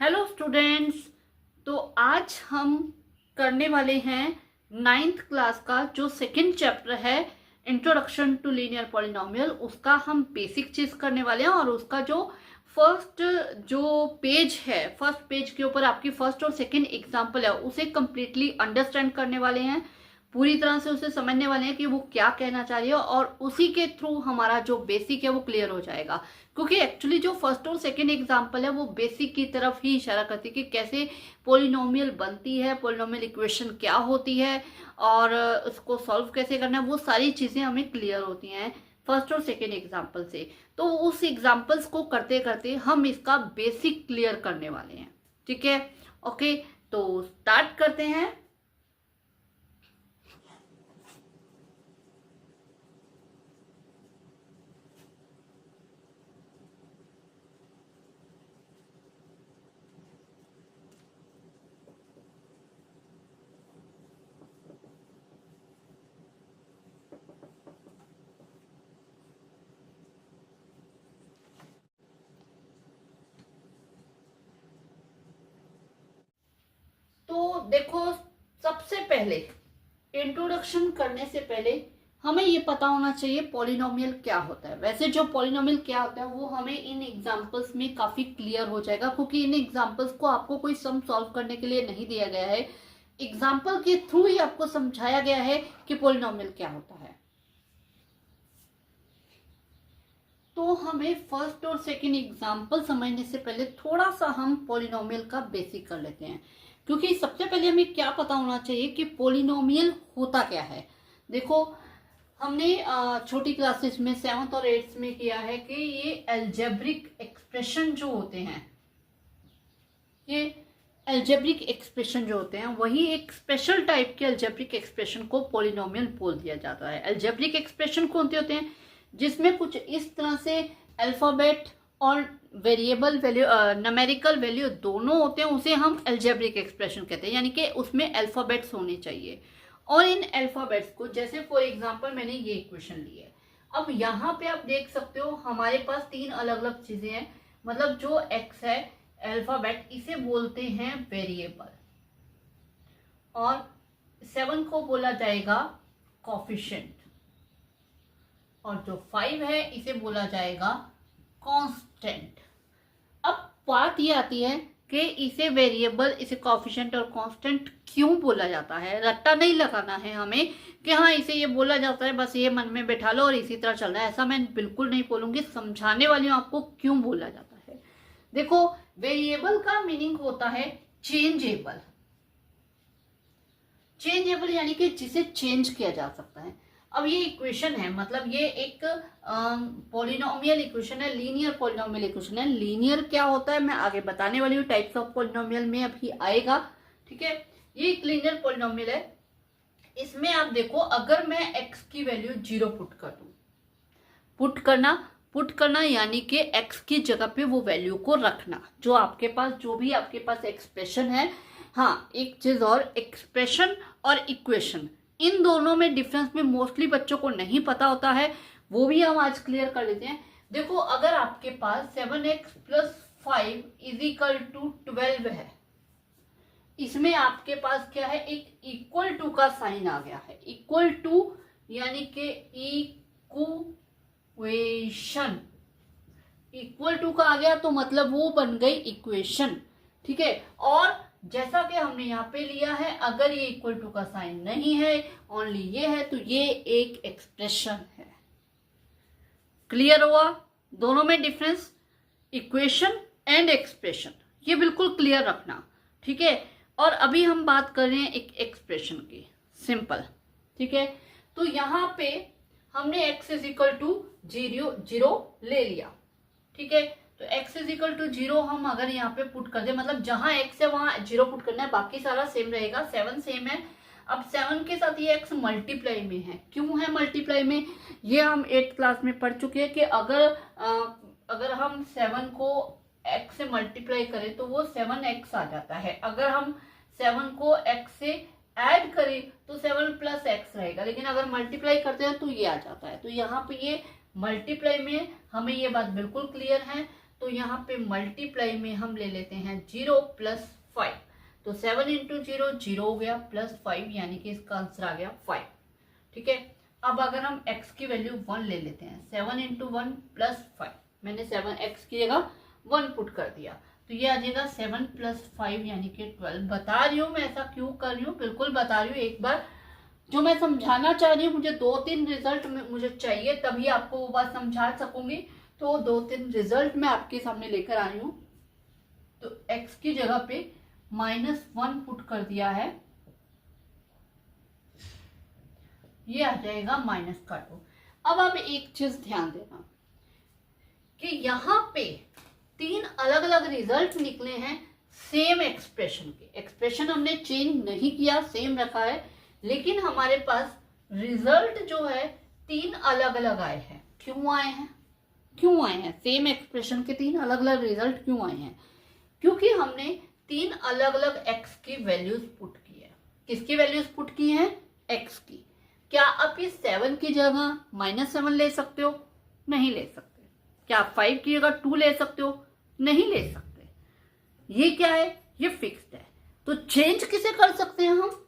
Hello students. तो आज हम करने वाले हैं 9th क्लास का जो सेकंड चैप्टर है इंट्रोडक्शन टू लीनियर पॉलिनोमियल, उसका हम बेसिक चीज करने वाले हैं। और उसका जो फर्स्ट जो पेज है, फर्स्ट पेज के ऊपर आपकी फर्स्ट और सेकंड एग्जाम्पल है, उसे कंप्लीटली अंडरस्टैंड करने वाले हैं, पूरी तरह से उसे समझने वाले हैं कि वो क्या कहना चाह रही है, और उसी के थ्रू हमारा जो बेसिक है वो क्लियर हो जाएगा। क्योंकि एक्चुअली जो फर्स्ट और सेकंड एग्जांपल है वो बेसिक की तरफ ही इशारा करती है कि कैसे पॉलिनोमियल बनती है, पॉलिनोमियल इक्वेशन क्या होती है और उसको सॉल्व कैसे करना है, वो सारी चीजें हमें क्लियर होती हैं फर्स्ट और सेकेंड एग्जाम्पल से। तो उस एग्जाम्पल्स को करते करते हम इसका बेसिक क्लियर करने वाले हैं। ठीक है, ओके, तो स्टार्ट करते हैं। तो देखो, सबसे पहले इंट्रोडक्शन करने से पहले हमें ये पता होना चाहिए पॉलिनोमियल क्या होता है। वैसे जो पॉलिनोमियल क्या होता है वो हमें इन एग्जांपल्स में काफी क्लियर हो जाएगा, क्योंकि इन एग्जांपल्स को आपको कोई सम सॉल्व करने के लिए नहीं दिया गया है, एग्जांपल के थ्रू ही आपको समझाया गया है कि पॉलिनोमियल क्या होता है। तो हमें फर्स्ट और सेकंड एग्जांपल समझने से पहले थोड़ा सा हम पॉलिनोमियल का बेसिक कर लेते हैं, क्योंकि सबसे पहले हमें क्या पता होना चाहिए कि पॉलिनोमियल होता क्या है। देखो, हमने छोटी क्लासेस में 7th और 8th में किया है कि ये एल्जेब्रिक एक्सप्रेशन जो होते हैं, ये एल्जेब्रिक एक्सप्रेशन जो होते हैं वही एक स्पेशल टाइप के एल्जेब्रिक एक्सप्रेशन को पॉलिनोमियल बोल दिया जाता है। एल्जेब्रिक एक्सप्रेशन कौन से होते हैं? जिसमें कुछ इस तरह से अल्फाबेट और वेरिएबल वैल्यू, न्यूमेरिकल वैल्यू दोनों होते हैं, उसे हम एल्जेब्रिक एक्सप्रेशन कहते हैं। यानी कि उसमें अल्फाबेट्स होने चाहिए, और इन अल्फाबेट्स को, जैसे फॉर एग्जांपल मैंने ये इक्वेशन ली है, अब यहाँ पे आप देख सकते हो हमारे पास तीन अलग अलग चीजें हैं। मतलब जो एक्स है अल्फाबेट, इसे बोलते हैं वेरिएबल, और 7 को बोला जाएगा कोफिशिएंट, और जो 5 है इसे बोला जाएगा कांस्टेंट। अब बात ये आती है कि इसे वेरिएबल, इसे कोफिशिएंट और कांस्टेंट क्यों बोला जाता है। रट्टा नहीं लगाना है हमें कि हाँ इसे ये बोला जाता है, बस ये मन में बैठा लो और इसी तरह चलना है, ऐसा मैं बिल्कुल नहीं बोलूंगी। समझाने वाली हूँ आपको क्यों बोला जाता है। देखो, वेरिएबल का मीनिंग होता है चेंजेबल। चेंजेबल यानी कि जिसे चेंज किया जा सकता है। अब ये इक्वेशन है, मतलब ये एक पॉलिनोमियल इक्वेशन है, लीनियर पॉलिनोमियल इक्वेशन है। लीनियर क्या होता है मैं आगे बताने वाली हूँ, टाइप्स ऑफ पॉलिनोमियल में अभी आएगा। ठीक है, ये एक लीनियर पॉलिनोमियल है। इसमें आप देखो, अगर मैं x की वैल्यू 0 पुट कर दूं, पुट करना यानी कि x की जगह पे वो वैल्यू को रखना, जो आपके पास, जो भी आपके पास एक्सप्रेशन है। हाँ, एक चीज और, एक्सप्रेशन और इक्वेशन, इन दोनों में डिफरेंस में मोस्टली बच्चों को नहीं पता होता है, वो भी हम आज क्लियर कर लेते हैं। देखो, अगर आपके पास 7x + 5 = 12 है, इसमें आपके पास क्या है, एक इक्वल टू का साइन आ गया है। इक्वल टू यानी कि इक्वेशन, इक्वल टू का आ गया तो मतलब वो बन गई इक्वेशन। ठीक है, और जैसा कि हमने यहाँ पे लिया है, अगर ये इक्वल टू का साइन नहीं है, ओनली ये है, तो ये एक एक्सप्रेशन है। क्लियर हुआ दोनों में डिफरेंस, इक्वेशन एंड एक्सप्रेशन, ये बिल्कुल क्लियर रखना। ठीक है, और अभी हम बात कर रहे हैं एक एक्सप्रेशन की, सिंपल। ठीक है, तो यहाँ पे हमने x = 0 ले लिया। ठीक है, तो x = 0 हम अगर यहाँ पे पुट कर दे, मतलब जहां x है वहां 0 पुट करना है, बाकी सारा सेम रहेगा। 7 सेम है। अब 7 के साथ ये x मल्टीप्लाई में है। क्यों है मल्टीप्लाई में? ये हम 8th क्लास में पढ़ चुके हैं कि अगर हम 7 को x से मल्टीप्लाई करें तो वो 7x आ जाता है। अगर हम 7 को x से ऐड करें तो 7 + x रहेगा, लेकिन अगर मल्टीप्लाई करते हैं तो ये आ जाता है। तो यहाँ पे ये मल्टीप्लाई में हमें ये बात बिल्कुल क्लियर है। तो यहाँ पे मल्टीप्लाई में हम ले लेते हैं 0 प्लस 5, तो 7 इंटू 0 0 हो गया प्लस 5, यानी कि इसका आंसर आ गया 5। ठीक है, अब अगर हम x की वैल्यू 1 ले लेते हैं, 7 इंटू 1 प्लस 5, मैंने 7x की जगह 1 पुट कर दिया, तो ये आ जाएगा 7 प्लस 5 यानी कि 12। बता रही हूँ मैं ऐसा क्यों कर रही हूँ, बिल्कुल बता रही हूँ। एक बार जो मैं समझाना चाह रही हूँ, मुझे 2-3 रिजल्ट मुझे चाहिए, तभी आपको वो बात समझा सकूंगी। तो 2-3 रिजल्ट मैं आपके सामने लेकर आ रही हूँ। तो x की जगह पे -1 पुट कर दिया है, ये आ जाएगा -2। अब आप एक चीज ध्यान देना कि यहाँ पे 3 अलग अलग रिजल्ट निकले हैं सेम एक्सप्रेशन के। एक्सप्रेशन हमने चेंज नहीं किया, सेम रखा है, लेकिन हमारे पास रिजल्ट जो है 3 अलग अलग आए हैं। क्यों आए हैं? क्यों आए हैं? सेम एक्सप्रेशन के 3 अलग अलग रिजल्ट क्यों आए हैं? क्योंकि हमने 3 अलग अलग x की वैल्यूज पुट की है। किसकी वैल्यूज पुट की हैं? x की। क्या आप इस 7 की जगह -7 ले सकते हो? नहीं ले सकते। क्या आप 5 की जगह 2 ले सकते हो? नहीं ले सकते। ये क्या है? ये फिक्स्ड है। तो चेंज किसे कर सकते हैं हम?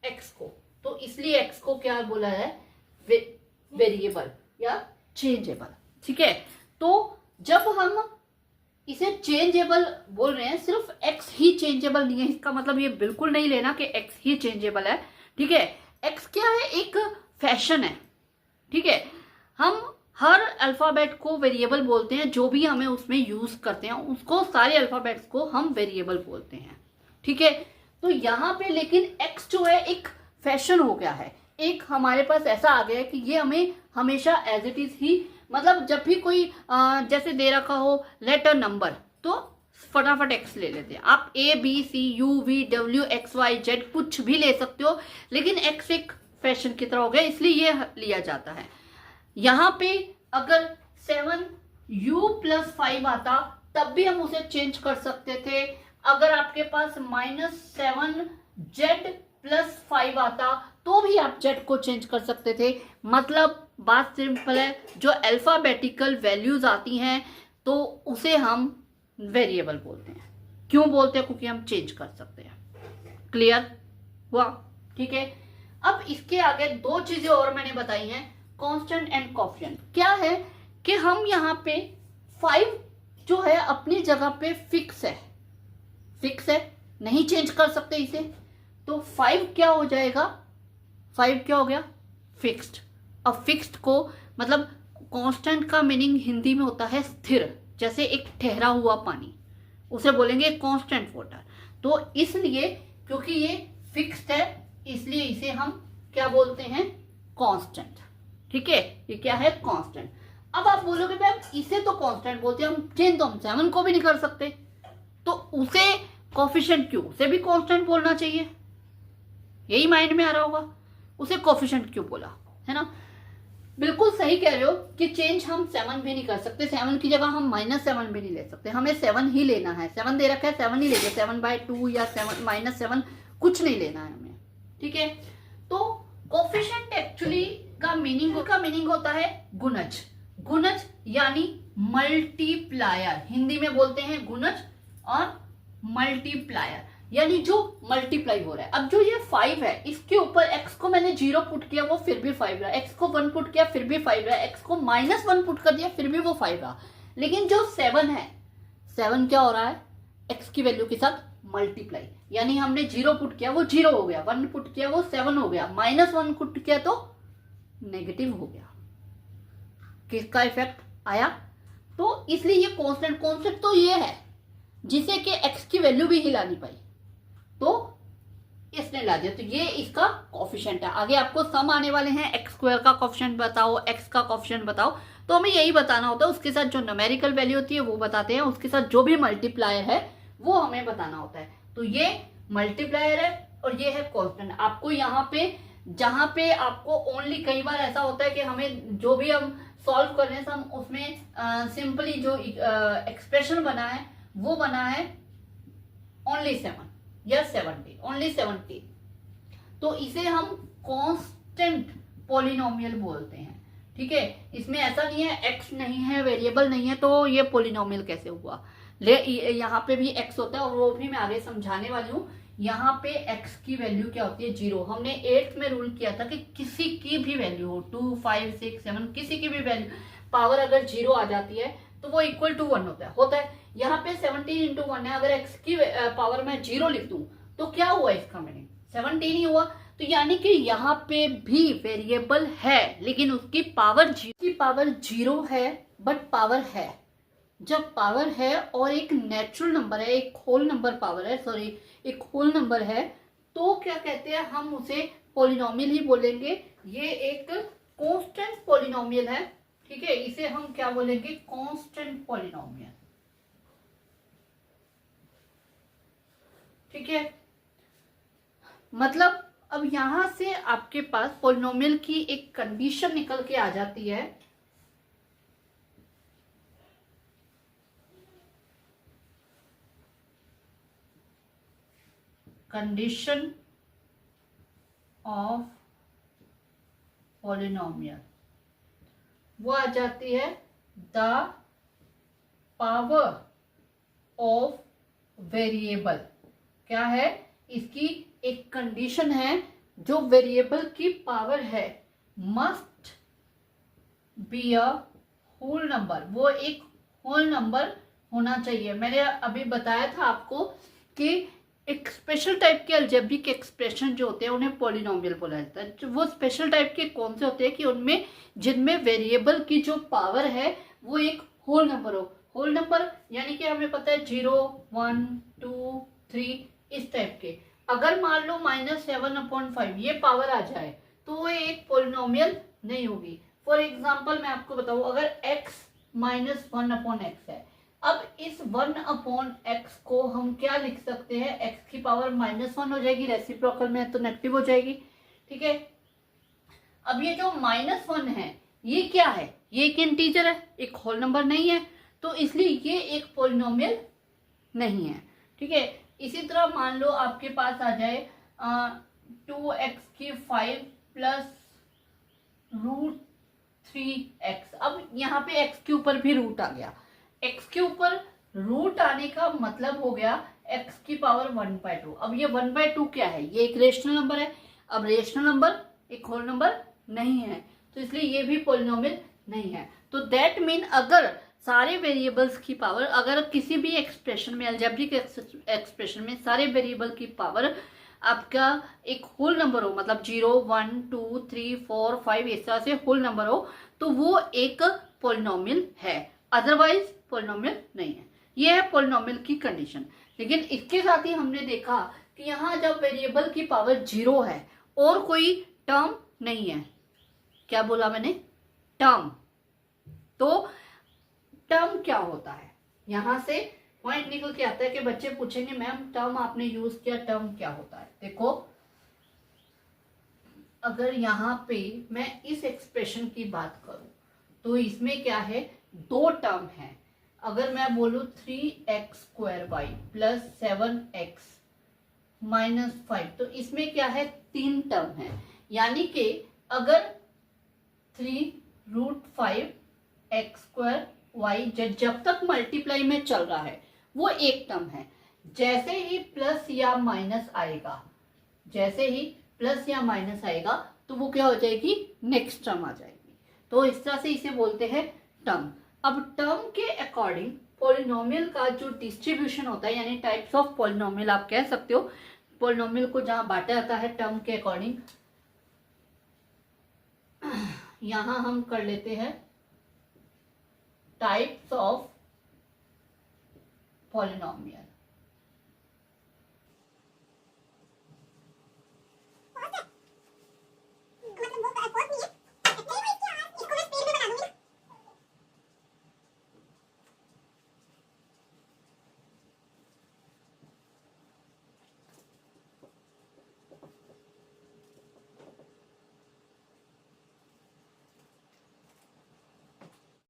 x को। तो इसलिए x को क्या बोला है? वेरिएबल या चेंजेबल। ठीक है, तो जब हम इसे चेंजेबल बोल रहे हैं, सिर्फ x ही चेंजेबल नहीं है, इसका मतलब ये बिल्कुल नहीं लेना कि x ही चेंजेबल है। ठीक है, x क्या है? एक फैशन है। ठीक है, हम हर अल्फाबेट को वेरिएबल बोलते हैं, जो भी हमें उसमें यूज करते हैं उसको, सारे अल्फाबेट्स को हम वेरिएबल बोलते हैं। ठीक है, तो यहाँ पे लेकिन x जो है एक फैशन हो गया है, एक हमारे पास ऐसा आ गया है कि ये हमें हमेशा एज इट इज ही, मतलब जब भी कोई जैसे दे रखा हो लेटर नंबर, तो फटाफट x ले लेते हैं। आप A B C U V W X Y Z कुछ भी ले सकते हो, लेकिन x एक फैशन की तरह हो गया, इसलिए ये लिया जाता है। यहाँ पे अगर 7U प्लस 5 आता तब भी हम उसे चेंज कर सकते थे। अगर आपके पास -7Z प्लस 5 आता तो भी आप z को चेंज कर सकते थे। मतलब बात सिंपल है, जो अल्फाबेटिकल वैल्यूज आती हैं तो उसे हम वेरिएबल बोलते हैं। क्यों बोलते हैं? क्योंकि हम चेंज कर सकते हैं। क्लियर हुआ? ठीक है, अब इसके आगे 2 चीजें और मैंने बताई हैं, कांस्टेंट एंड कोफिशिएंट। क्या है कि हम यहाँ पे 5 जो है अपनी जगह पे फिक्स है, फिक्स है, नहीं चेंज कर सकते इसे। तो 5 क्या हो जाएगा? 5 क्या हो गया? फिक्स्ड। अब फिक्स्ड को मतलब कांस्टेंट का मीनिंग हिंदी में होता है स्थिर, जैसे एक ठहरा हुआ पानी, उसे बोलेंगे कांस्टेंट वाटर। तो इसलिए क्योंकि ये फिक्स्ड है, इसलिए इसे हम क्या बोलते हैं? कांस्टेंट। ठीक है, ये क्या है? कांस्टेंट। अब आप बोलोगे भाई इसे तो कांस्टेंट बोलते हैं, हम चेंज तो हम 7 को भी नहीं कर सकते, तो उसे कोफिशिएंट क्यों? उसे भी कांस्टेंट बोलना चाहिए, यही माइंड में आ रहा होगा। उसे कोफिशिएंट क्यों बोला, है ना? बिल्कुल सही कह रहे हो कि चेंज हम 7 भी नहीं कर सकते, 7 की जगह हम -7 भी नहीं ले सकते, हमें 7 ही लेना है। 7 दे रखा है, 7 ही लेंगे, 7/2 या 7 -7 कुछ नहीं लेना है हमें। ठीक है, तो कोफिशिएंट एक्चुअली का मीनिंग होता है गुणज। गुणज यानी मल्टीप्लायर, हिंदी में बोलते हैं गुणज और मल्टीप्लायर, यानी जो मल्टीप्लाई हो रहा है। अब जो ये 5 है, इसके ऊपर x को मैंने 0 पुट किया, वो फिर भी 5 रहा, x को 1 पुट किया फिर भी 5 रहा, x को -1 पुट कर दिया फिर भी वो 5 रहा। लेकिन जो 7 है, 7 क्या हो रहा है? x की वैल्यू के साथ मल्टीप्लाई, यानी हमने 0 पुट किया वो 0 हो गया, 1 पुट किया वो 7 हो गया, -1 पुट किया तो नेगेटिव हो गया। किसका इफेक्ट आया? तो इसलिए ये कांस्टेंट तो ये है जिसे कि x की वैल्यू भी हिला नहीं पाई, तो इसने ला दिया, तो ये इसका कोफिशिएंट है। आगे आपको सम आने वाले हैं, x² का कोफिशिएंट बताओ, x का कोफिशिएंट बताओ, तो हमें यही बताना होता है। उसके साथ जो न्यूमेरिकल वैल्यू होती है वो बताते हैं, उसके साथ जो भी मल्टीप्लायर है वो हमें बताना होता है। तो ये मल्टीप्लायर है और ये है कांस्टेंट। आपको यहाँ पे, जहां पे आपको ओनली, कई बार ऐसा होता है कि हमें जो भी हम सॉल्व कर रहे हैं, हम उसमें सिंपली जो एक्सप्रेशन बना है वो बना है ओनली 7 या 70, ओनली 70, तो इसे हम कांस्टेंट पॉलिनोमियल बोलते हैं। ठीक है, इसमें ऐसा नहीं है x नहीं है, वेरिएबल नहीं है, तो ये पोलिनोमियल कैसे हुआ। यहाँ पे भी x होता है और वो भी मैं आगे समझाने वाली हूँ। यहाँ पे x की वैल्यू क्या होती है, 0। हमने 8th में रूल किया था कि किसी की भी वैल्यू हो 2, 5, 6, 7 किसी की भी वैल्यू पावर अगर 0 आ जाती है तो वो इक्वल टू 1 होता है। यहाँ पे 17 इंटू 1 है, अगर x की पावर मैं 0 लिख दूं तो क्या हुआ, इसका मीनिंग 17 ही हुआ। तो यानी कि यहाँ पे भी वेरिएबल है लेकिन उसकी पावर 0 है, बट पावर है। जब पावर है और एक नेचुरल नंबर है, एक होल नंबर पावर है, सॉरी एक होल नंबर है, तो क्या कहते हैं, हम उसे पॉलिनोमियल ही बोलेंगे। ये एक कांस्टेंट पॉलिनोमियल है, ठीक है, इसे हम क्या बोलेंगे, कांस्टेंट पॉलिनोमियल। ठीक है, मतलब अब यहां से आपके पास पॉलिनोमियल की एक कंडीशन निकल के आ जाती है। कंडीशन ऑफ पॉलिनोमियल वो आ जाती है, द पावर ऑफ वेरिएबल। क्या है, इसकी एक कंडीशन है, जो वेरिएबल की पावर है must be a whole number, वो एक होल नंबर होना चाहिए। मैंने अभी बताया था आपको कि एक स्पेशल टाइप के अलजेब्रिक एक्सप्रेशन जो होते हैं उन्हें पॉलिनोमियल बोला जाता है। वो स्पेशल टाइप के कौन से होते हैं कि उनमें जिनमें वेरिएबल की जो पावर है वो एक होल नंबर हो। होल नंबर यानी कि हमें पता है 0, 1, 2, 3 इस टाइप के। अगर मान लो -7/5 ये पावर आ जाए तो वो एक पॉलिनोमियल नहीं होगी। फॉर एग्जाम्पल मैं आपको बताऊं, अगर x -1/x है, अब इस 1/x को हम क्या लिख सकते हैं, x की पावर -1 हो जाएगी, रेसिप्रोकल में तो नेगेटिव हो जाएगी। ठीक है, अब ये जो -1 है ये क्या है, ये एक इंटीजर है, एक होल नंबर नहीं है, तो इसलिए ये एक पॉलिनोमियल नहीं है। ठीक है, इसी तरह मान लो आपके पास आ जाए 2x3 प्लस √3x। अब यहाँ पे x के ऊपर भी रूट आ गया। x के ऊपर रूट आने का मतलब हो गया x की पावर 1/2। अब ये 1/2 क्या है, ये एक रेशनल नंबर है। अब रेशनल नंबर एक होल नंबर नहीं है, तो इसलिए ये भी पॉलिनोमियल नहीं है। तो दैट मीन अगर सारे वेरिएबल्स की पावर, अगर किसी भी एक्सप्रेशन में, अलजेब्रिक एक्सप्रेशन में सारे वेरिएबल की पावर आपका एक होल नंबर हो, मतलब 0, 1, 2, 3, 4, 5 इस तरह से होल नंबर हो, तो वो एक पॉलिनोमियल है, अदरवाइज पॉलिनोमियल नहीं है। ये है पॉलिनोमियल की कंडीशन। लेकिन इसके साथ ही हमने देखा कि यहाँ जब वेरिएबल की पावर 0 है और कोई टर्म नहीं है, क्या बोला मैंने, टर्म, तो टर्म क्या होता है, यहां से पॉइंट निकल के आता है कि बच्चे पूछेंगे मैम टर्म आपने यूज किया, टर्म क्या होता है। देखो, अगर यहाँ पे मैं इस एक्सप्रेशन की बात करूं तो इसमें क्या है, 2 टर्म है। अगर मैं बोलूं 3x² प्लस 7x -5, तो इसमें क्या है, 3 टर्म है। यानी कि अगर 3√5x²y जब तक मल्टीप्लाई में चल रहा है वो एक टर्म है। जैसे ही प्लस या माइनस आएगा, जैसे ही प्लस या माइनस आएगा तो वो क्या हो जाएगी, नेक्स्ट टर्म आ जाएगी। तो इस तरह से इसे बोलते हैं टर्म। अब टर्म के अकॉर्डिंग पॉलिनोमियल का जो डिस्ट्रीब्यूशन होता है, यानी टाइप्स ऑफ पॉलिनोमियल आप कह सकते हो, पॉलिनोमियल को जहां बांटा जाता है टर्म के अकॉर्डिंग, यहां हम कर लेते हैं टाइप्स ऑफ पॉलिनोमियल।